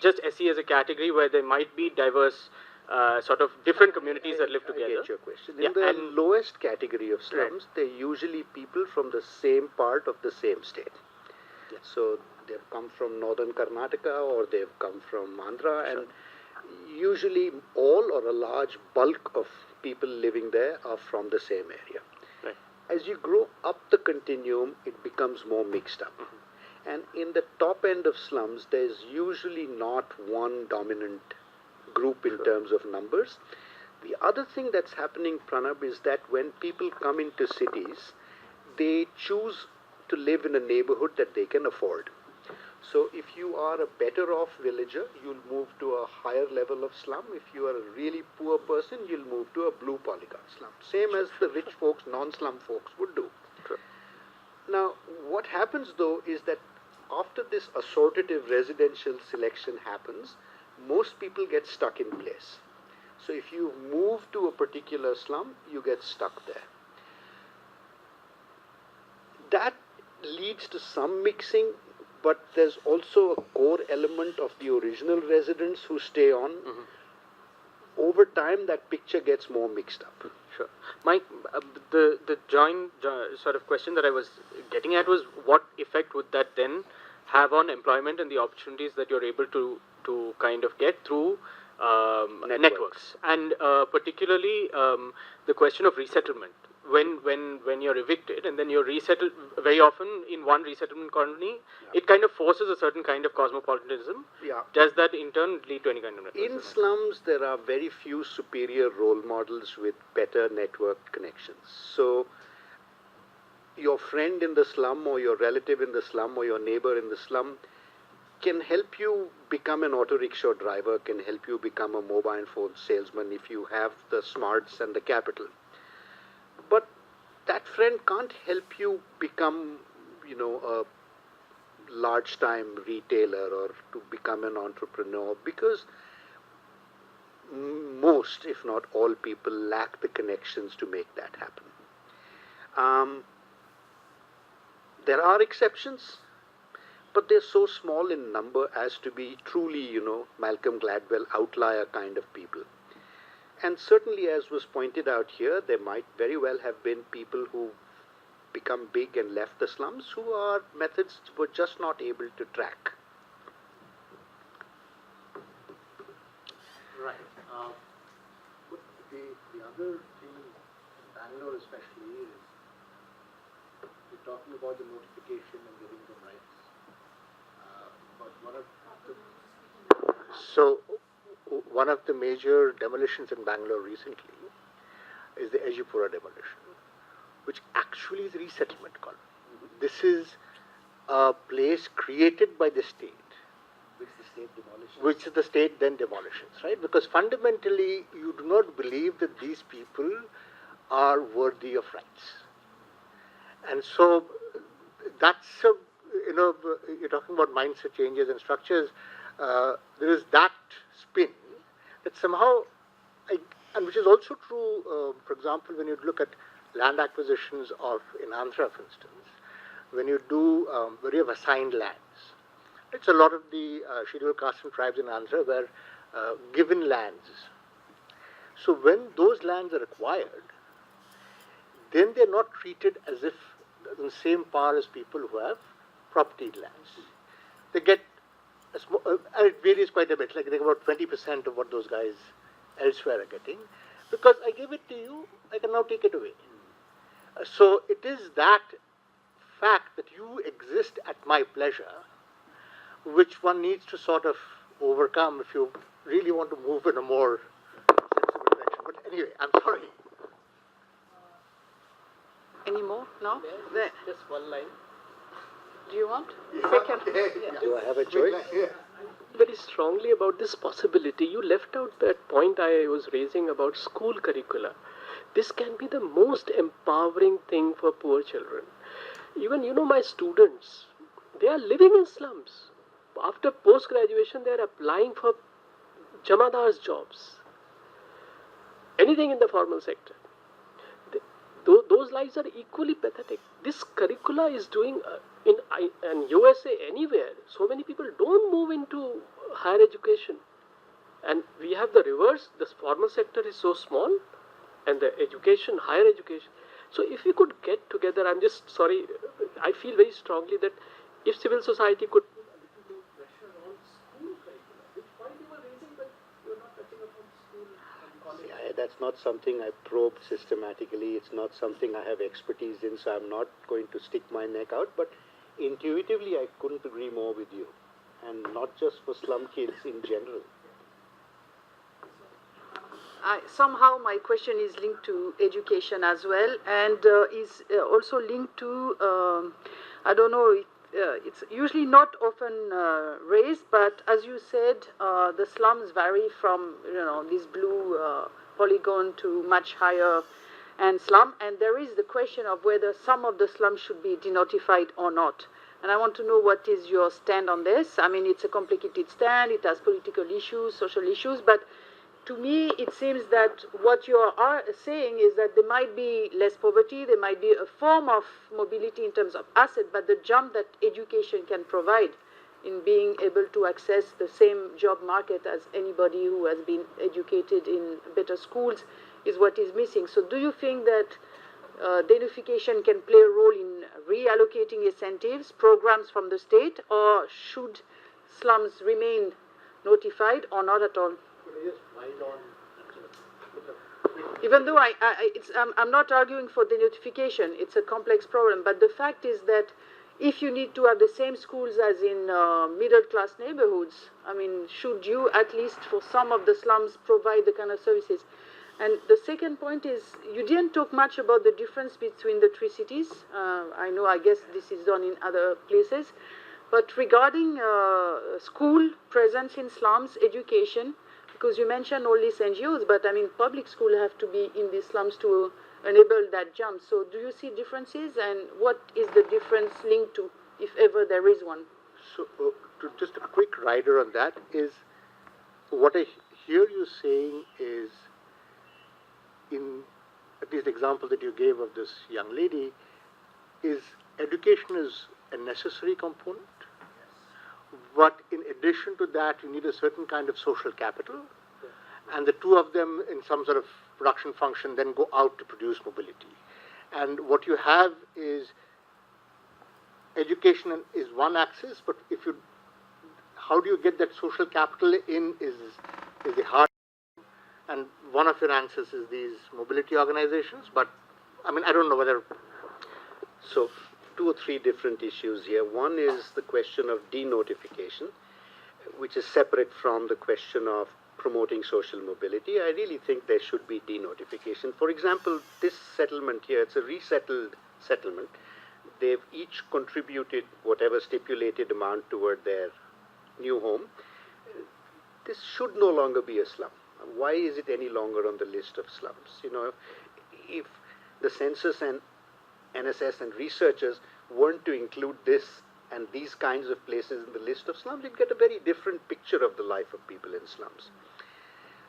just SE as a category where there might be diverse sort of different communities that live together? I get your question. In the lowest category of slums, they're usually people from the same part of the same state. Yeah. So they've come from northern Karnataka or they've come from Andhra, and usually all or a large bulk of people living there are from the same area. Right. As you grow up the continuum, it becomes more mixed up. And in the top end of slums, there's usually not one dominant group in terms of numbers. The other thing that's happening, Pranab, is that when people come into cities, they choose to live in a neighborhood that they can afford. So if you are a better off villager, you'll move to a higher level of slum. If you are a really poor person, you'll move to a blue polygon slum. Same as the rich folks, non-slum folks would do. True. Now, what happens though is that after this assortative residential selection happens, most people get stuck in place. So if you move to a particular slum, you get stuck there. That leads to some mixing, but there's also a core element of the original residents who stay on. over time that picture gets more mixed up. Sure. My the joint sort of question that I was getting at was what effect would that then have on employment and the opportunities that you're able to kind of get through networks, and particularly the question of resettlement. When you're evicted and then you're resettled, very often in one resettlement colony, it kind of forces a certain kind of cosmopolitanism. Yeah. Does that in turn lead to any kind of network? In slums, there are very few superior role models with better network connections. So, your friend in the slum, or your relative in the slum, or your neighbor in the slum can help you become an auto rickshaw driver, can help you become a mobile phone salesman if you have the smarts and the capital. But that friend can't help you become, a large-time retailer or to become an entrepreneur, because most, if not all, people lack the connections to make that happen. There are exceptions, but they're so small in number as to be truly, Malcolm Gladwell outlier kind of people. And certainly, as was pointed out here, there might very well have been people who become big and left the slums who our methods were just not able to track. Right. But the other thing in Bangalore especially is we're talking about the notification and giving them rights. But one of the major demolitions in Bangalore recently is the Ejipura demolition, which actually is a resettlement colony. This is a place created by the state, which the state then demolishes, right? Because fundamentally, you do not believe that these people are worthy of rights. And so that's you're talking about mindset changes and structures. There is that spin that somehow, and which is also true, for example, when you look at land acquisitions in Andhra, for instance, when you do where you have assigned lands. It's a lot of the scheduled castes and tribes in Andhra were given lands. So when those lands are acquired, then they're not treated as if in the same par as people who have property lands. They get and it varies quite a bit, like they get about 20% of what those guys elsewhere are getting. Because I give it to you, I can now take it away. So it is that fact that you exist at my pleasure, which one needs to sort of overcome if you really want to move in a more sensible direction. But anyway, I'm sorry. Any more? No? Just one line. Do you want? Second. Do I have a choice? Very strongly about this possibility. You left out that point I was raising about school curricula. This can be the most empowering thing for poor children. Even, my students, they are living in slums. After post-graduation, they are applying for Jamadar's jobs. Anything in the formal sector. Those lives are equally pathetic. This curricula is doing in USA anywhere. So many people don't move into higher education, and we have the reverse. The formal sector is so small, and the education, higher education. So if we could get together, I'm just sorry. I feel very strongly that if civil society could put a little more pressure on school curricula, which point you were raising, but you're not touching upon school and college. Yeah, that's not something I probe systematically. It's not something I have expertise in, so I'm not going to stick my neck out. But intuitively, I couldn't agree more with you. And not just for slum kids in general. Somehow my question is linked to education as well, and is also linked to, I don't know, it's usually not often raised, but as you said, the slums vary from, this blue polygon to much higher and slum, and there is the question of whether some of the slums should be denotified or not. And I want to know what is your stand on this. I mean, it's a complicated stand, it has political issues, social issues, but to me, it seems that what you are saying is that there might be less poverty, there might be a form of mobility in terms of asset, but the jump that education can provide in being able to access the same job market as anybody who has been educated in better schools is what is missing. So do you think that densification can play a role in reallocating incentives, programs from the state, or should slums remain notified or not at all? Even though I'm not arguing for denotification, it's a complex problem, but the fact is that if you need to have the same schools as in middle-class neighborhoods, I mean, should you, at least for some of the slums, provide the kind of services? And the second point is, you didn't talk much about the difference between the three cities. I guess this is done in other places. But regarding school presence in slums, education, because you mentioned all these NGOs, but I mean, public schools have to be in these slums to enable that jump. So do you see differences, and what is the difference linked to, if ever there is one? So, just a quick rider on that is, what I hear you saying is, in at least the example that you gave of this young lady, is education is a necessary component, but in addition to that, you need a certain kind of social capital, and the two of them in some sort of production function then go out to produce mobility. And what you have is education is one axis, but how do you get that social capital in is the hard. And one of your answers is these mobility organizations, but I mean, I don't know whether. So, two or three different issues here. One is the question of denotification, which is separate from the question of promoting social mobility. I really think there should be denotification. For example, this settlement here, it's a resettled settlement. They've each contributed whatever stipulated amount toward their new home. This should no longer be a slum. Why is it any longer on the list of slums? You know, if the census and NSS and researchers weren't to include this and these kinds of places in the list of slums, you'd get a very different picture of the life of people in slums.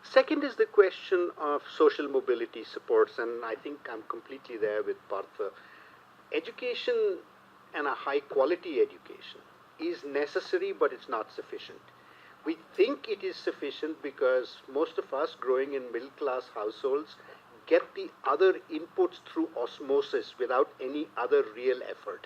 Second is the question of social mobility supports, and I think I'm completely there with Partha. Education, and a high quality education, is necessary, but it's not sufficient. We think it is sufficient because most of us growing in middle class households get the other inputs through osmosis without any other real effort.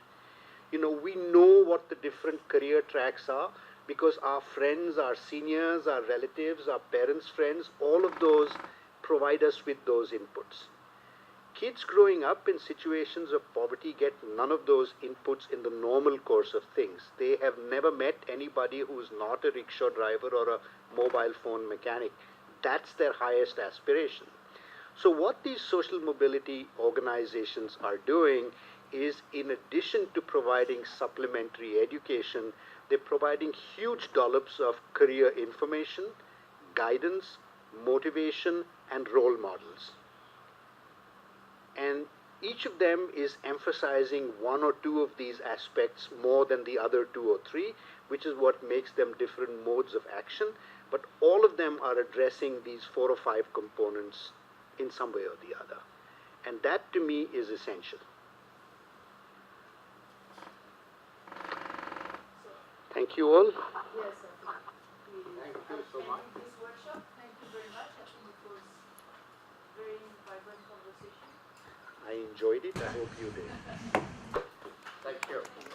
You know, we know what the different career tracks are because our friends, our seniors, our relatives, our parents' friends, all of those provide us with those inputs. Kids growing up in situations of poverty get none of those inputs in the normal course of things. They have never met anybody who's not a rickshaw driver or a mobile phone mechanic. That's their highest aspiration. So what these social mobility organizations are doing is, in addition to providing supplementary education, they're providing huge dollops of career information, guidance, motivation, and role models. And each of them is emphasizing one or two of these aspects more than the other two or three, which is what makes them different modes of action. But all of them are addressing these 4 or 5 components in some way or the other. And that, to me, is essential. Thank you all. Yes, Thank you so much. This workshop, thank you very much. I think it was very vibrant conversation. I enjoyed it. I hope you did. Thank you.